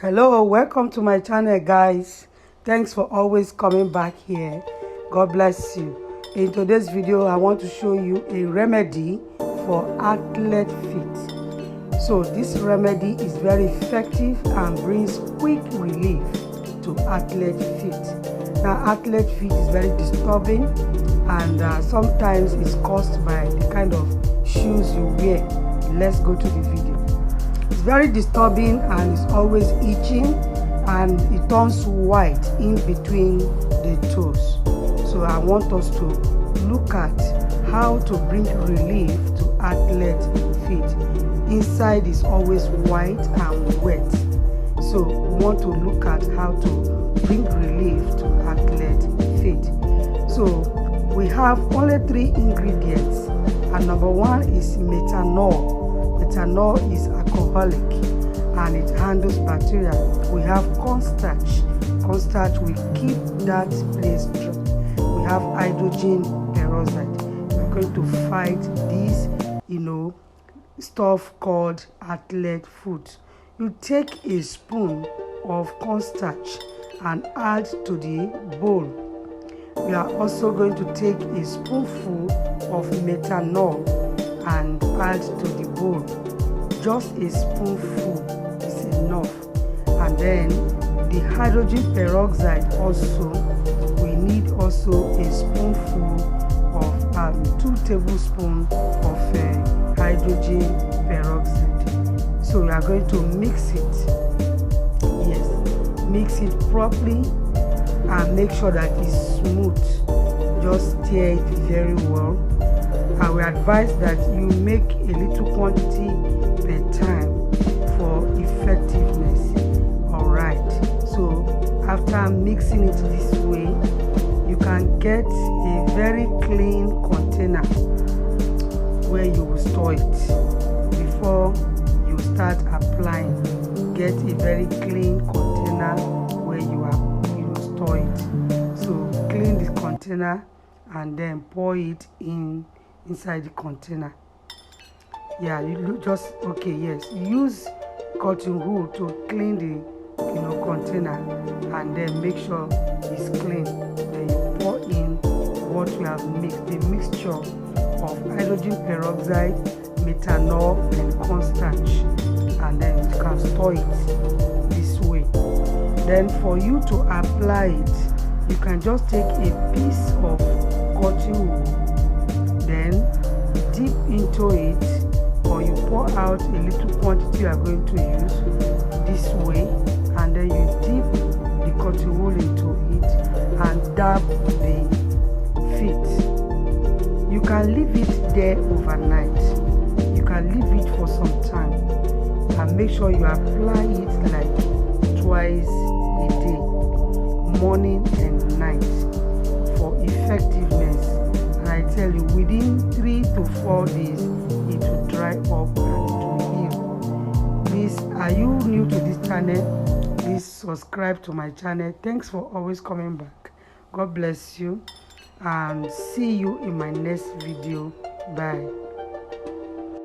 Hello, welcome to my channel, guys. Thanks for always coming back here. God bless you. In today's video, I want to show you a remedy for athlete feet. So this remedy is very effective and brings quick relief to athlete feet. Now, athlete feet is very disturbing and sometimes it's caused by the kind of shoes you wear. Let's go to the video. It's very disturbing and it's always itching and it turns white in between the toes. So I want us to look at how to bring relief to athlete feet. Inside is always white and wet. So we want to look at how to bring relief to athlete feet. So we have only 3 ingredients, and number 1 is methanol. Methanol is alcoholic and it handles bacteria. We have cornstarch. Cornstarch will keep that place dry. We have hydrogen peroxide. We're going to fight this, stuff called athlete foot. You take a spoon of cornstarch and add to the bowl. We are also going to take a spoonful of methanol and add to the bowl. Just a spoonful is enough. And then the hydrogen peroxide also, we need also a spoonful of 2 tablespoons of hydrogen peroxide. So we are going to mix it. Yes, mix it properly and make sure that it's smooth. Just stir it very well. I will advise that you make a little quantity per time for effectiveness. Alright, so after mixing it this way, you can get a very clean container where you will store it. Before you start applying, get a very clean container where you store it. So clean the container and then pour it inside the container. Yeah, you just use cotton wool to clean the container and then make sure it's clean. Then you pour in what you have mixed, the mixture of hydrogen peroxide, methanol and cornstarch, and then you can store it this way. Then for you to apply it, you can just take a piece of cotton wool, then dip into it, or you pour out a little quantity you are going to use this way, and then you dip the cotton wool into it and dab the feet. You can leave it there overnight. You can leave it for some time and make sure you apply it like twice a day, morning and night, for effectiveness. And I tell you, within 3 to 4 days, it will dry up and it will heal. Please, are you new to this channel? Please subscribe to my channel. Thanks for always coming back. God bless you and see you in my next video. Bye.